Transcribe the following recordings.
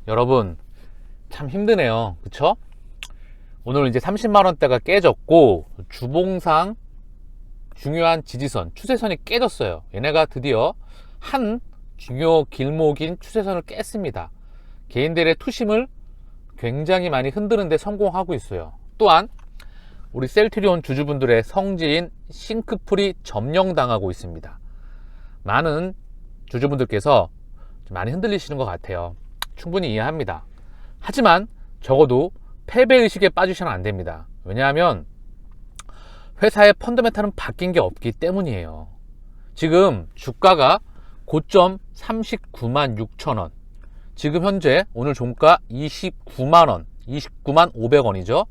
여러분 참 힘드네요, 그쵸? 오늘 이제 30만원대가 깨졌고 주봉상 중요한 지지선 추세선이 깨졌어요. 얘네가 드디어 한 중요 길목인 추세선을 깼습니다. 개인들의 투심을 굉장히 많이 흔드는 데 성공하고 있어요. 또한 우리 셀트리온 주주분들의 성지인 싱크풀이 점령당하고 있습니다. 많은 주주분들께서 많이 흔들리시는 것 같아요. 충분히 이해합니다. 하지만 적어도 패배의식에 빠지셔는 안 됩니다. 왜냐하면 회사의 펀더멘탈은 바뀐 게 없기 때문이에요. 지금 주가가 고점 39만 6천원, 지금 현재 오늘 종가 29만원, 29만 500원이죠.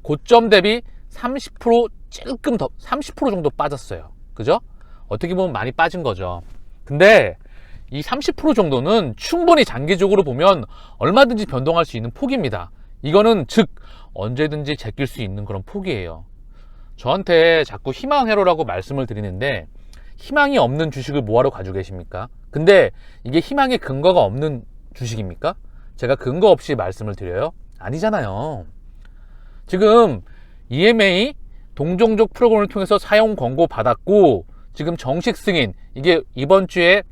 고점 대비 30% 찔끔 더, 30% 정도 빠졌어요. 그죠? 어떻게 보면 많이 빠진 거죠. 근데 이 30% 정도는 충분히 장기적으로 보면 얼마든지 변동할 수 있는 폭입니다. 이거는 즉 언제든지 제낄 수 있는 그런 폭이에요. 저한테 자꾸 희망회로라고 말씀을 드리는데 희망이 없는 주식을 뭐하러 가지고 계십니까? 근데 이게 희망의 근거가 없는 주식입니까? 제가 근거 없이 말씀을 드려요? 아니잖아요. 지금 EMA 동종족 프로그램을 통해서 사용 권고 받았고 지금 정식 승인, 이게 이번 주에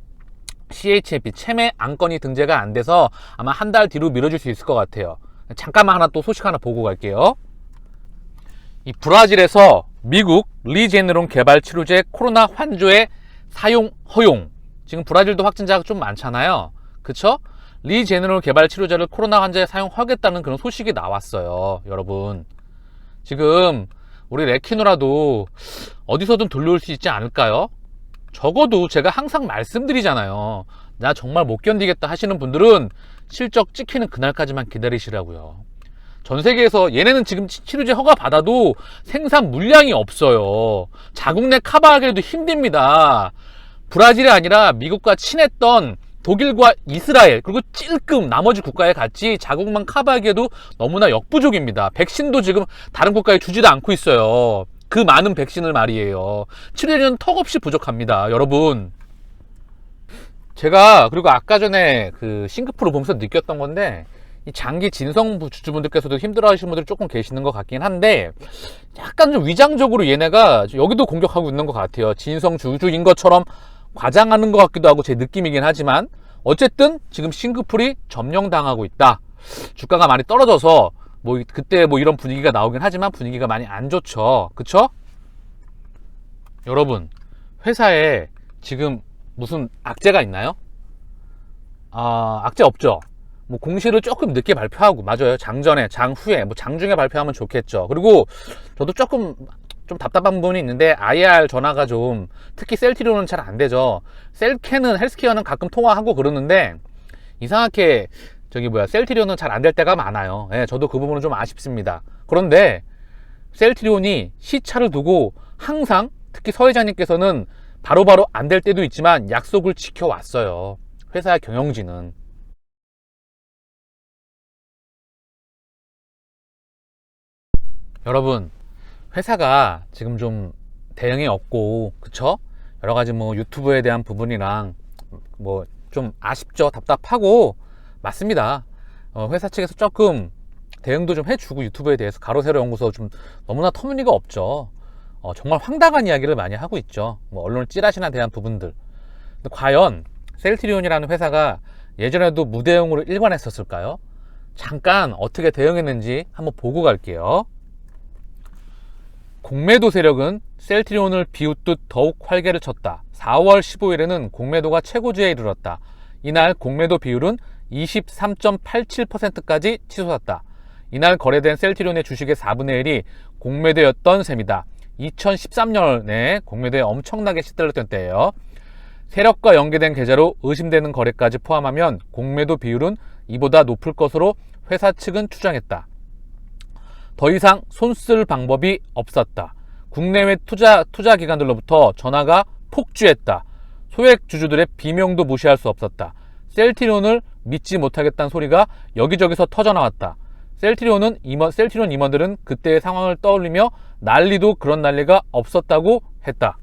CHMP 체매 안건이 등재가 안 돼서 아마 한 달 뒤로 미뤄질 수 있을 것 같아요. 잠깐만 하나 또 소식 하나 보고 갈게요. 이 브라질에서 미국 리제네론 개발 치료제 코로나 환조의 사용 허용. 지금 브라질도 확진자가 좀 많잖아요. 그쵸? 리제네론 개발 치료제를 코로나 환자에 사용하겠다는 그런 소식이 나왔어요. 여러분 지금 우리 레키노라도 어디서든 돌려올 수 있지 않을까요? 적어도 제가 항상 말씀드리잖아요. 나 정말 못 견디겠다 하시는 분들은 실적 찍히는 그날까지만 기다리시라고요. 전 세계에서 얘네는 지금 치료제 허가 받아도 생산 물량이 없어요. 자국 내 커버하기도 힘듭니다. 브라질이 아니라 미국과 친했던 독일과 이스라엘 그리고 찔끔 나머지 국가에 같이 자국만 커버하기에도 너무나 역부족입니다. 백신도 지금 다른 국가에 주지도 않고 있어요. 그 많은 백신을 말이에요. 치료제는 턱없이 부족합니다. 여러분 제가 그리고 아까 전에 그 싱크풀을 보면서 느꼈던 건데 이 장기 진성 주주분들께서도 힘들어 하시는 분들이 조금 계시는 것 같긴 한데 약간 좀 위장적으로 얘네가 여기도 공격하고 있는 것 같아요. 진성 주주인 것처럼 과장하는 것 같기도 하고 제 느낌이긴 하지만 어쨌든 지금 싱크풀이 점령당하고 있다. 주가가 많이 떨어져서 뭐 그때 뭐 이런 분위기가 나오긴 하지만 분위기가 많이 안 좋죠. 그쵸? 여러분 회사에 지금 무슨 악재가 있나요? 악재 없죠. 뭐 공시를 조금 늦게 발표하고, 맞아요, 장전에 장후에 뭐 장중에 발표하면 좋겠죠. 그리고 저도 조금 좀 답답한 부분이 있는데 IR 전화가 좀 특히 셀트리온은 잘 안 되죠. 셀케는 헬스케어는 가끔 통화하고 그러는데 이상하게 셀트리온은 잘 안 될 때가 많아요. 예, 저도 그 부분은 좀 아쉽습니다. 그런데 셀트리온이 시차를 두고 항상 특히 서 회장님께서는 바로바로 안 될 때도 있지만 약속을 지켜왔어요. 회사의 경영진은. 여러분 회사가 지금 좀 대응이 없고 그쵸? 여러가지 뭐 유튜브에 대한 부분이랑 뭐 좀 아쉽죠. 답답하고 맞습니다. 회사 측에서 조금 대응도 좀 해주고 유튜브에 대해서 가로세로 연구소 좀 너무나 터무니가 없죠. 정말 황당한 이야기를 많이 하고 있죠. 뭐 언론 찌라시나 대한 부분들. 근데 과연 셀트리온이라는 회사가 예전에도 무대응으로 일관했었을까요? 잠깐 어떻게 대응했는지 한번 보고 갈게요. 공매도 세력은 셀트리온을 비웃듯 더욱 활개를 쳤다. 4월 15일에는 공매도가 최고치에 이르렀다. 이날 공매도 비율은 23.87%까지 치솟았다. 이날 거래된 셀트리온의 주식의 4분의 1이 공매도였던 셈이다. 2013년에 공매도에 엄청나게 시달렸던 때예요. 세력과 연계된 계좌로 의심되는 거래까지 포함하면 공매도 비율은 이보다 높을 것으로 회사 측은 추정했다. 더 이상 손쓸 방법이 없었다. 국내외 투자 기관들로부터 전화가 폭주했다. 소액 주주들의 비명도 무시할 수 없었다. 셀트리온을 믿지 못하겠다는 소리가 여기저기서 터져나왔다. 셀트리온 임원들은 그때의 상황을 떠올리며 난리도 그런 난리가 없었다고 했다.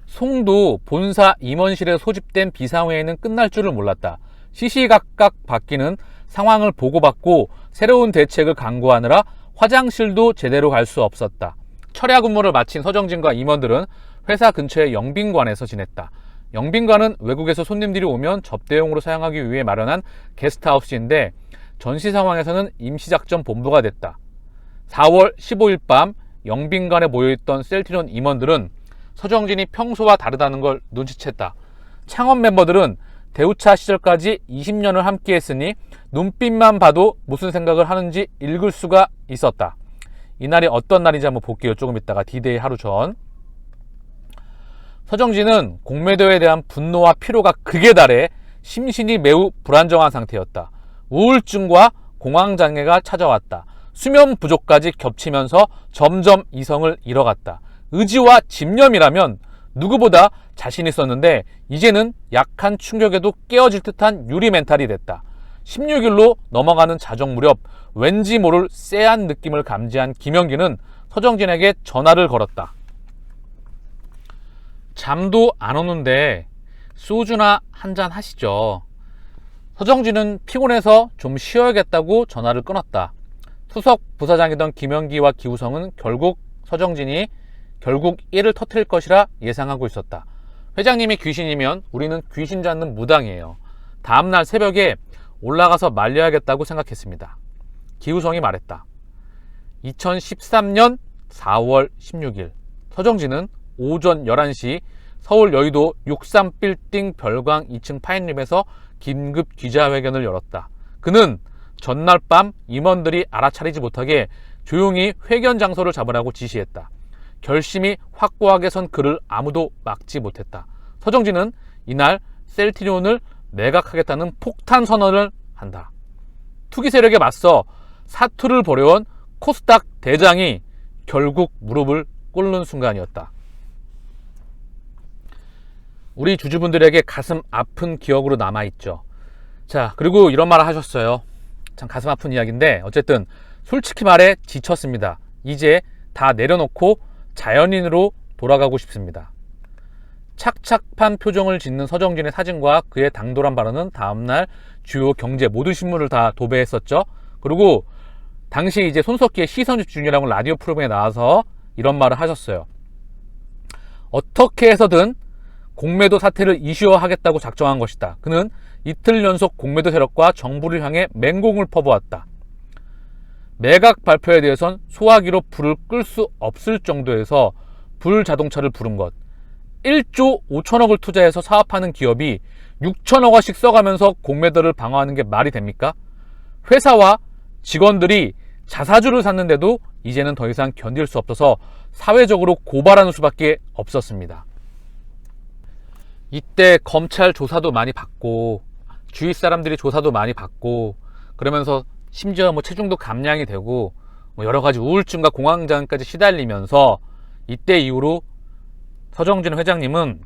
송도 본사 임원실에 소집된 비상회의는 끝날 줄을 몰랐다. 시시각각 바뀌는 상황을 보고받고 새로운 대책을 강구하느라 화장실도 제대로 갈 수 없었다. 철야 근무를 마친 서정진과 임원들은 회사 근처의 영빈관에서 지냈다. 영빈관은 외국에서 손님들이 오면 접대용으로 사용하기 위해 마련한 게스트하우스인데 전시 상황에서는 임시작전 본부가 됐다. 4월 15일 밤 영빈관에 모여있던 셀트리온 임원들은 서정진이 평소와 다르다는 걸 눈치챘다. 창업 멤버들은 대우차 시절까지 20년을 함께했으니 눈빛만 봐도 무슨 생각을 하는지 읽을 수가 있었다. 이날이 어떤 날인지 한번 볼게요. 조금 있다가 D-Day 하루 전. 서정진은 공매도에 대한 분노와 피로가 극에 달해 심신이 매우 불안정한 상태였다. 우울증과 공황장애가 찾아왔다. 수면 부족까지 겹치면서 점점 이성을 잃어갔다. 의지와 집념이라면 누구보다 자신 있었는데 이제는 약한 충격에도 깨어질 듯한 유리 멘탈이 됐다. 16일로 넘어가는 자정 무렵 왠지 모를 쎄한 느낌을 감지한 김영기는 서정진에게 전화를 걸었다. 잠도 안 오는데 소주나 한잔 하시죠. 서정진은 피곤해서 좀 쉬어야겠다고 전화를 끊었다. 수석 부사장이던 김영기와 기우성은 서정진이 결국 일을 터뜨릴 것이라 예상하고 있었다. 회장님이 귀신이면 우리는 귀신 잡는 무당이에요. 다음날 새벽에 올라가서 말려야겠다고 생각했습니다. 기우성이 말했다. 2013년 4월 16일 서정진은 오전 11시 서울 여의도 63빌딩 별광 2층 파인립에서 긴급 기자회견을 열었다. 그는 전날 밤 임원들이 알아차리지 못하게 조용히 회견 장소를 잡으라고 지시했다. 결심이 확고하게 선 그를 아무도 막지 못했다. 서정진은 이날 셀트리온을 매각하겠다는 폭탄 선언을 한다. 투기 세력에 맞서 사투를 벌여온 코스닥 대장이 결국 무릎을 꿇는 순간이었다. 우리 주주분들에게 가슴 아픈 기억으로 남아있죠. 자, 그리고 이런 말을 하셨어요. 참 가슴 아픈 이야기인데 어쨌든 솔직히 말해 지쳤습니다. 이제 다 내려놓고 자연인으로 돌아가고 싶습니다. 착착한 표정을 짓는 서정진의 사진과 그의 당돌한 발언은 다음날 주요 경제 모든 신문을 다 도배했었죠. 그리고 당시 이제 손석희의 시선집중이라고 라디오 프로그램에 나와서 이런 말을 하셨어요. 어떻게 해서든 공매도 사태를 이슈화하겠다고 작정한 것이다. 그는 이틀 연속 공매도 세력과 정부를 향해 맹공을 퍼부었다. 매각 발표에 대해선 소화기로 불을 끌 수 없을 정도에서 불자동차를 부른 것. 1조 5천억을 투자해서 사업하는 기업이 6천억 원씩 써가면서 공매도를 방어하는 게 말이 됩니까? 회사와 직원들이 자사주를 샀는데도 이제는 더 이상 견딜 수 없어서 사회적으로 고발하는 수밖에 없었습니다. 이때 검찰 조사도 많이 받고 주위 사람들이 조사도 많이 받고 그러면서 심지어 체중도 감량이 되고 여러 가지 우울증과 공황장애까지 시달리면서 이때 이후로 서정진 회장님은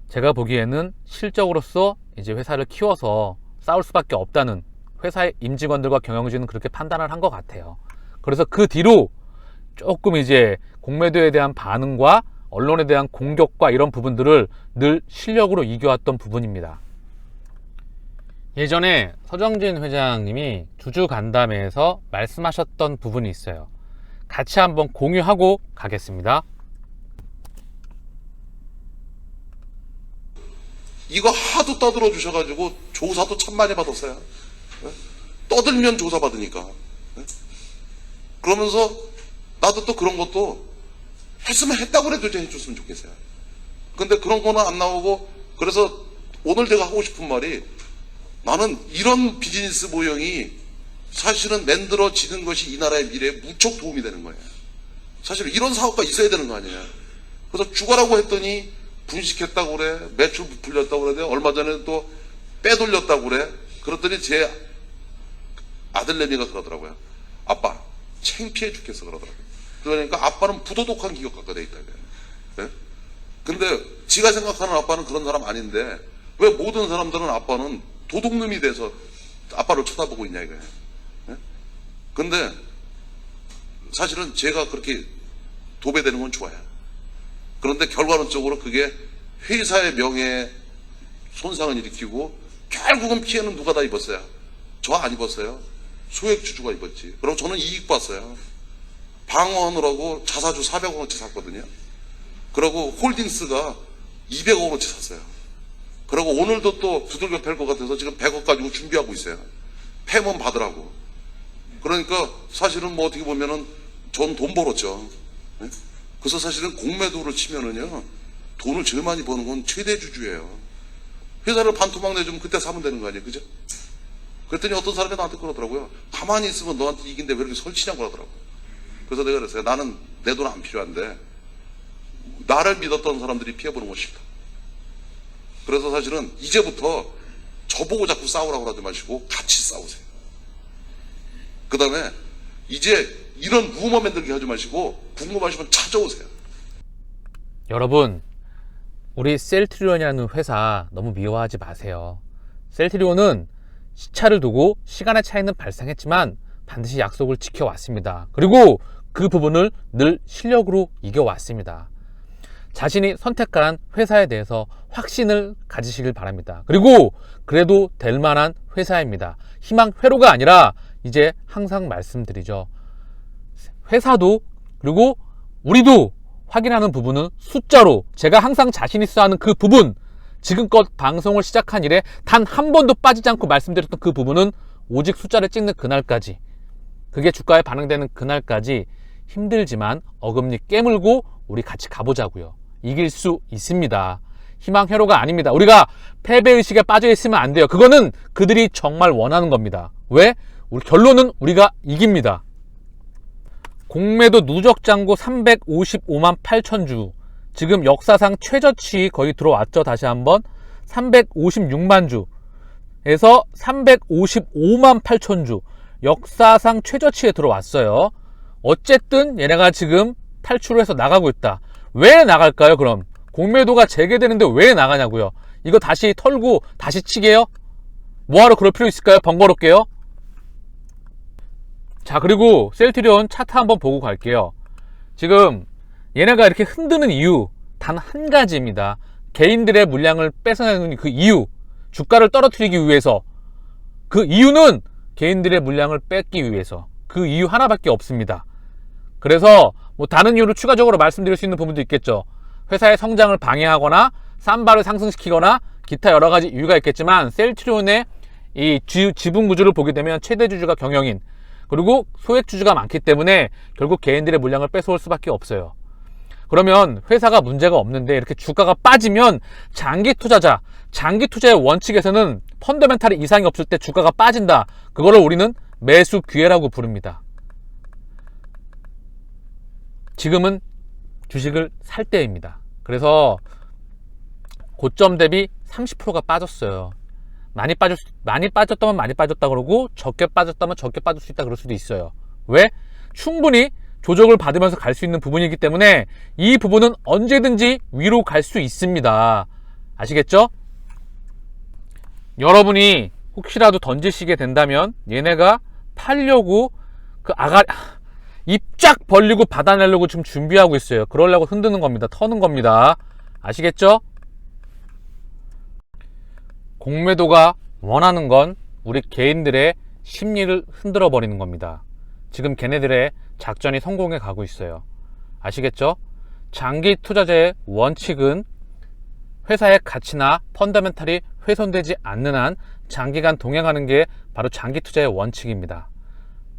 제가 보기에는 실적으로서 이제 회사를 키워서 싸울 수밖에 없다는 회사의 임직원들과 경영진은 그렇게 판단을 한 것 같아요. 그래서 그 뒤로 조금 이제 공매도에 대한 반응과 언론에 대한 공격과 이런 부분들을 늘 실력으로 이겨왔던 부분입니다. 예전에 서정진 회장님이 주주간담회에서 말씀하셨던 부분이 있어요. 같이 한번 공유하고 가겠습니다. 이거 하도 떠들어 주셔가지고 조사도 참 많이 받았어요. 떠들면 조사 받으니까. 그러면서 나도 또 그런 것도 했으면 했다고 해도 해줬으면 좋겠어요. 근데 그런 거는 안 나오고, 그래서 오늘 내가 하고 싶은 말이, 나는 이런 비즈니스 모형이 사실은 만들어지는 것이 이 나라의 미래에 무척 도움이 되는 거예요. 사실 이런 사업가 있어야 되는 거 아니에요. 그래서 죽어라고 했더니 분식했다고 그래, 매출 부풀렸다고 그래, 얼마 전에 또 빼돌렸다고 그래. 그랬더니 제 아들내미가 그러더라고요. 아빠 창피해 죽겠어 그러더라고요. 그러니까 아빠는 부도덕한 기억 갖고 돼 있다. 네? 근데 지가 생각하는 아빠는 그런 사람 아닌데 왜 모든 사람들은 아빠는 도둑놈이 돼서 아빠를 쳐다보고 있냐 이거예요. 네? 근데 사실은 제가 그렇게 도배되는 건 좋아요. 그런데 결과론적으로 그게 회사의 명예에 손상을 일으키고 결국은 피해는 누가 다 입었어요? 저 안 입었어요. 소액주주가 입었지. 그럼 저는 이익 봤어요. 방어하느라고 자사주 400원어치 샀거든요. 그리고 홀딩스가 200원어치 샀어요. 그리고 오늘도 또 두들겨 팰 것 같아서 지금 100억 가지고 준비하고 있어요. 패면 받으라고. 그러니까 사실은 뭐 어떻게 보면은 전 돈 벌었죠. 네? 그래서 사실은 공매도를 치면은요, 돈을 제일 많이 버는 건 최대 주주예요. 회사를 반토막 내주면 그때 사면 되는 거 아니에요, 그죠? 그랬더니 어떤 사람이 나한테 그러더라고요. 가만히 있으면 너한테 이긴데 왜 이렇게 설치냐고 하더라고요. 그래서 내가 그랬어요. 나는 내 돈 안 필요한데 나를 믿었던 사람들이 피해보는 건 싫다. 그래서 사실은 이제부터 저보고 자꾸 싸우라고 하지 마시고 같이 싸우세요. 그 다음에 이제 이런 루머 만들기 하지 마시고 궁금하시면 찾아오세요. 여러분, 우리 셀트리온이라는 회사 너무 미워하지 마세요. 셀트리온은 시차를 두고 시간의 차이는 발생했지만 반드시 약속을 지켜왔습니다. 그리고 그 부분을 늘 실력으로 이겨왔습니다. 자신이 선택한 회사에 대해서 확신을 가지시길 바랍니다. 그리고 그래도 될 만한 회사입니다. 희망 회로가 아니라 이제 항상 말씀드리죠. 회사도 그리고 우리도 확인하는 부분은 숫자로, 제가 항상 자신 있어 하는 그 부분, 지금껏 방송을 시작한 이래 단 한 번도 빠지지 않고 말씀드렸던 그 부분은 오직 숫자를 찍는 그날까지, 그게 주가에 반영되는 그날까지 힘들지만 어금니 깨물고 우리 같이 가보자고요. 이길 수 있습니다. 희망 회로가 아닙니다. 우리가 패배의식에 빠져 있으면 안 돼요. 그거는 그들이 정말 원하는 겁니다. 왜? 우리 결론은 우리가 이깁니다. 공매도 누적 잔고 355만 8천 주, 지금 역사상 최저치 거의 들어왔죠. 다시 한번 356만 주에서 355만 8천 주, 역사상 최저치에 들어왔어요. 어쨌든 얘네가 지금 탈출을 해서 나가고 있다. 왜 나갈까요? 그럼 공매도가 재개되는데 왜 나가냐고요. 이거 다시 털고 다시 치게요? 뭐하러 그럴 필요 있을까요? 번거롭게요. 자, 그리고 셀트리온 차트 한번 보고 갈게요. 지금 얘네가 이렇게 흔드는 이유 단 한 가지입니다. 개인들의 물량을 뺏어내는 그 이유, 주가를 떨어뜨리기 위해서. 그 이유는 개인들의 물량을 뺏기 위해서. 그 이유 하나밖에 없습니다. 그래서 뭐 다른 이유로 추가적으로 말씀드릴 수 있는 부분도 있겠죠. 회사의 성장을 방해하거나 쌈바를 상승시키거나 기타 여러 가지 이유가 있겠지만, 셀트리온의 이 지분 구조를 보게 되면 최대 주주가 경영인, 그리고 소액 주주가 많기 때문에 결국 개인들의 물량을 뺏어올 수밖에 없어요. 그러면 회사가 문제가 없는데 이렇게 주가가 빠지면 장기 투자자, 장기 투자의 원칙에서는 펀더멘탈이 이상이 없을 때 주가가 빠진다. 그거를 우리는 매수 기회라고 부릅니다. 지금은 주식을 살 때입니다. 그래서 고점 대비 30%가 빠졌어요. 많이 빠졌다면 많이 빠졌다 그러고 적게 빠졌다면 적게 빠질 수 있다 그럴 수도 있어요. 왜? 충분히 조정을 받으면서 갈 수 있는 부분이기 때문에 이 부분은 언제든지 위로 갈 수 있습니다. 아시겠죠? 여러분이 혹시라도 던지시게 된다면 얘네가 팔려고 입 쫙 벌리고 받아내려고 지금 준비하고 있어요. 그러려고 흔드는 겁니다. 터는 겁니다. 아시겠죠? 공매도가 원하는 건 우리 개인들의 심리를 흔들어 버리는 겁니다. 지금 걔네들의 작전이 성공해 가고 있어요. 아시겠죠? 장기 투자자의 원칙은 회사의 가치나 펀더멘탈이 훼손되지 않는 한 장기간 동행하는 게 바로 장기 투자의 원칙입니다.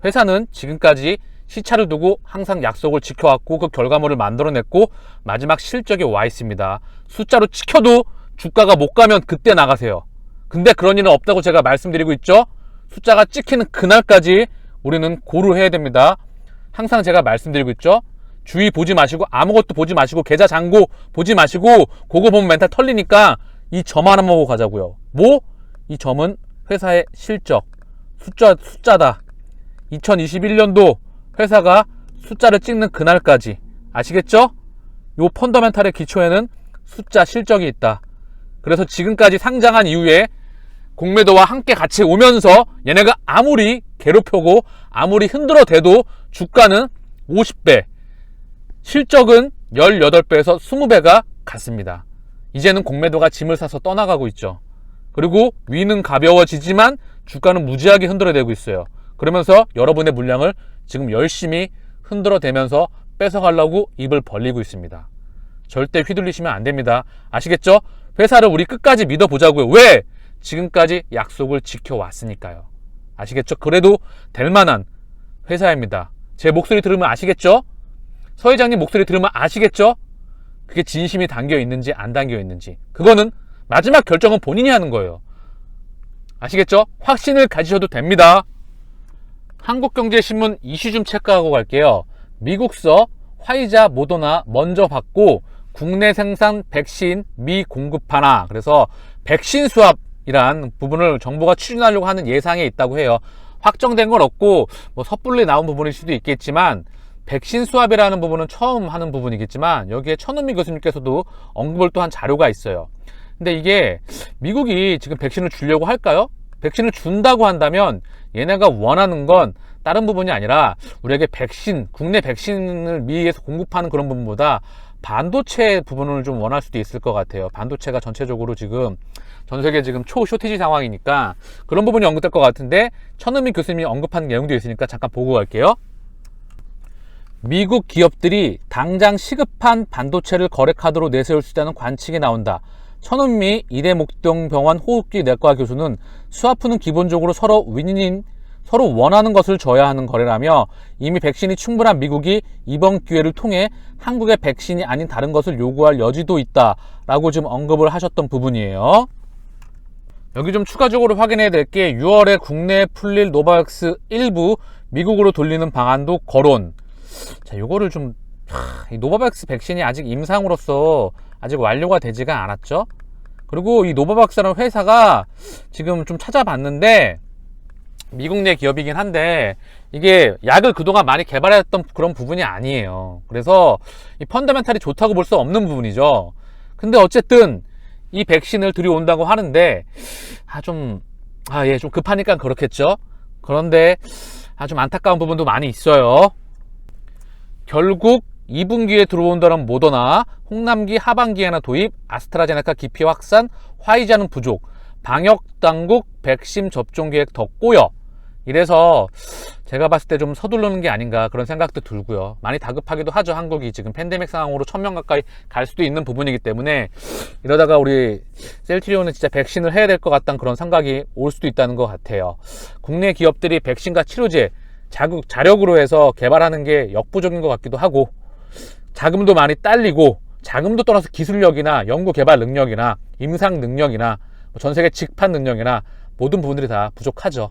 회사는 지금까지 시차를 두고 항상 약속을 지켜왔고 그 결과물을 만들어냈고 마지막 실적이 와 있습니다. 숫자로 찍혀도 주가가 못 가면 그때 나가세요. 근데 그런 일은 없다고 제가 말씀드리고 있죠. 숫자가 찍히는 그날까지 우리는 고루해야 됩니다. 항상 제가 말씀드리고 있죠. 주의 보지 마시고 아무것도 보지 마시고 계좌 잔고 보지 마시고 그거 보면 멘탈 털리니까 이 점 하나만 보고 가자고요. 뭐? 이 점은 회사의 실적, 숫자다. 2021년도 회사가 숫자를 찍는 그날까지. 아시겠죠? 요 펀더멘탈의 기초에는 숫자 실적이 있다. 그래서 지금까지 상장한 이후에 공매도와 함께 같이 오면서 얘네가 아무리 괴롭혀고 아무리 흔들어 대도 주가는 50배, 실적은 18배에서 20배가 갔습니다. 이제는 공매도가 짐을 싸서 떠나가고 있죠. 그리고 위는 가벼워지지만 주가는 무지하게 흔들어대고 있어요. 그러면서 여러분의 물량을 지금 열심히 흔들어대면서 뺏어가려고 입을 벌리고 있습니다. 절대 휘둘리시면 안 됩니다. 아시겠죠? 회사를 우리 끝까지 믿어보자고요. 왜? 지금까지 약속을 지켜왔으니까요. 아시겠죠? 그래도 될 만한 회사입니다. 제 목소리 들으면 아시겠죠? 서 회장님 목소리 들으면 아시겠죠? 그게 진심이 담겨 있는지 안 담겨 있는지. 그거는 마지막 결정은 본인이 하는 거예요. 아시겠죠? 확신을 가지셔도 됩니다. 한국경제신문 이슈 좀 체크하고 갈게요. 미국서 화이자, 모더나 먼저 받고 국내 생산 백신 미공급하나. 그래서 백신 수합이란 부분을 정부가 추진하려고 하는 예상에 있다고 해요. 확정된 건 없고 뭐 섣불리 나온 부분일 수도 있겠지만 백신 수합이라는 부분은 처음 하는 부분이겠지만 여기에 천은미 교수님께서도 언급을 또 한 자료가 있어요. 근데 이게 미국이 지금 백신을 주려고 할까요? 백신을 준다고 한다면 얘네가 원하는 건 다른 부분이 아니라 우리에게 백신, 국내 백신을 미에서 공급하는 그런 부분보다 반도체 부분을 좀 원할 수도 있을 것 같아요. 반도체가 전체적으로 지금 전 세계 지금 초쇼티지 상황이니까 그런 부분이 언급될 것 같은데 천은미 교수님이 언급한 내용도 있으니까 잠깐 보고 갈게요. 미국 기업들이 당장 시급한 반도체를 거래카드로 내세울 수 있다는 관측이 나온다. 천은미 이대목동병원 호흡기 내과 교수는 수화푸는 기본적으로 서로 윈윈인 서로 원하는 것을 줘야 하는 거래라며 이미 백신이 충분한 미국이 이번 기회를 통해 한국의 백신이 아닌 다른 것을 요구할 여지도 있다라고 지금 언급을 하셨던 부분이에요. 여기 좀 추가적으로 확인해야 될 게 6월에 국내에 풀릴 노바백스 일부 미국으로 돌리는 방안도 거론. 자, 요거를 좀 이 노바백스 백신이 아직 임상으로서 아직 완료가 되지가 않았죠. 그리고 이 노바백스라는 회사가 지금 좀 찾아봤는데 미국 내 기업이긴 한데 이게 약을 그동안 많이 개발했던 그런 부분이 아니에요. 그래서 이 펀더멘탈이 좋다고 볼 수 없는 부분이죠. 근데 어쨌든 이 백신을 들여온다고 하는데 좀 급하니까 그렇겠죠. 그런데 좀 안타까운 부분도 많이 있어요. 결국 2분기에 들어온다는 모더나, 홍남기 하반기에나 도입, 아스트라제네카 기피 확산, 화이자는 부족, 방역당국 백신 접종 계획 더 꼬여. 이래서 제가 봤을 때 좀 서두르는 게 아닌가 그런 생각도 들고요. 많이 다급하기도 하죠. 한국이 지금 팬데믹 상황으로 1000명 가까이 갈 수도 있는 부분이기 때문에 이러다가 우리 셀트리온은 진짜 백신을 해야 될 것 같다는 그런 생각이 올 수도 있다는 것 같아요. 국내 기업들이 백신과 치료제, 자력으로 해서 개발하는 게 역부족인 것 같기도 하고 자금도 많이 딸리고 자금도 떠나서 기술력이나 연구 개발 능력이나 임상 능력이나 전 세계 직판 능력이나 모든 부분들이 다 부족하죠.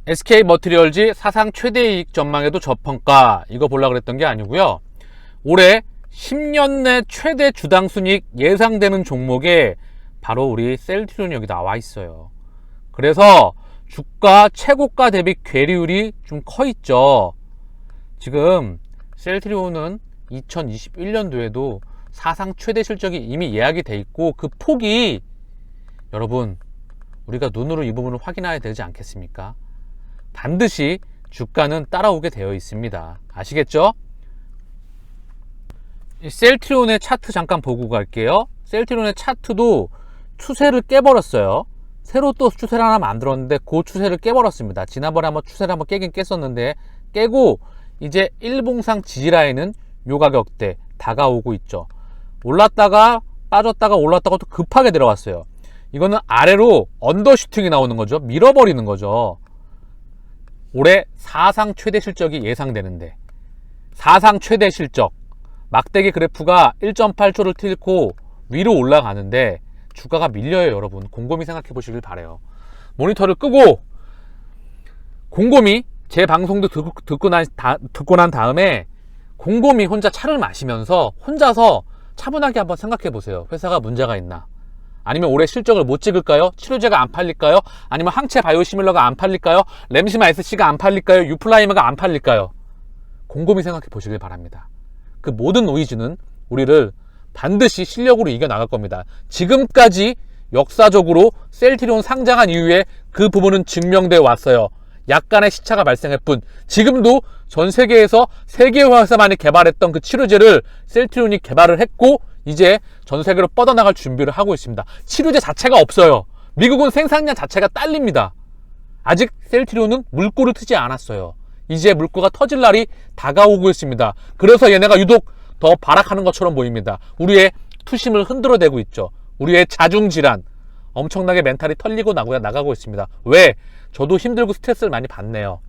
SK머티리얼즈 사상 최대 이익 전망에도 저평가, 이거 보려고 그랬던 게 아니고요. 올해 10년 내 최대 주당 순이익 예상되는 종목에 바로 우리 셀트리온이 여기 나와 있어요. 그래서 주가 최고가 대비 괴리율이 좀 커 있죠. 지금 셀트리온은 2021년도에도 사상 최대 실적이 이미 예약이 돼 있고 그 폭이 여러분 우리가 눈으로 이 부분을 확인해야 되지 않겠습니까? 반드시 주가는 따라오게 되어 있습니다. 아시겠죠? 셀트리온의 차트 잠깐 보고 갈게요. 셀트리온의 차트도 추세를 깨버렸어요. 새로 또 추세를 하나 만들었는데 그 추세를 깨버렸습니다. 지난번에 한번 추세를 한번 깨긴 깼었는데 깨고 이제 일봉상 지지라인은 요 가격대 다가오고 있죠. 올랐다가 빠졌다가 올랐다가 또 급하게 내려왔어요. 이거는 아래로 언더슈팅이 나오는 거죠. 밀어버리는 거죠. 올해 사상 최대 실적이 예상되는데 사상 최대 실적 막대기 그래프가 1.8초를 뚫고 위로 올라가는데 주가가 밀려요. 여러분 곰곰이 생각해 보시길 바래요. 모니터를 끄고 곰곰이 제 방송도 듣고 난 다음에 곰곰이 혼자 차를 마시면서 혼자서 차분하게 한번 생각해 보세요. 회사가 문제가 있나? 아니면 올해 실적을 못 찍을까요? 치료제가 안 팔릴까요? 아니면 항체 바이오시밀러가 안 팔릴까요? 램시마 SC가 안 팔릴까요? 유플라이머가 안 팔릴까요? 곰곰이 생각해 보시길 바랍니다. 그 모든 노이즈는 우리를 반드시 실력으로 이겨나갈 겁니다. 지금까지 역사적으로 셀트리온 상장한 이후에 그 부분은 증명되어 왔어요. 약간의 시차가 발생할 뿐 지금도 전 세계에서 3개 회사만이 개발했던 그 치료제를 셀트리온이 개발을 했고 이제 전 세계로 뻗어나갈 준비를 하고 있습니다. 치료제 자체가 없어요. 미국은 생산량 자체가 딸립니다. 아직 셀트리온은 물꼬를 트지 않았어요. 이제 물꼬가 터질 날이 다가오고 있습니다. 그래서 얘네가 유독 더 발악하는 것처럼 보입니다. 우리의 투심을 흔들어대고 있죠. 우리의 자중질환, 엄청나게 멘탈이 털리고 나가고 있습니다. 왜? 저도 힘들고 스트레스를 많이 받네요.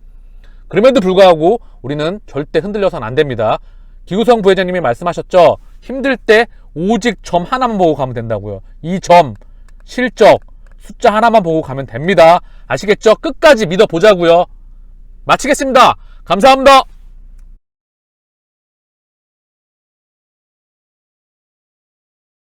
그럼에도 불구하고 우리는 절대 흔들려서는 안 됩니다. 기우성 부회장님이 말씀하셨죠. 힘들 때 오직 점 하나만 보고 가면 된다고요. 이 점, 실적, 숫자 하나만 보고 가면 됩니다. 아시겠죠? 끝까지 믿어보자고요. 마치겠습니다. 감사합니다.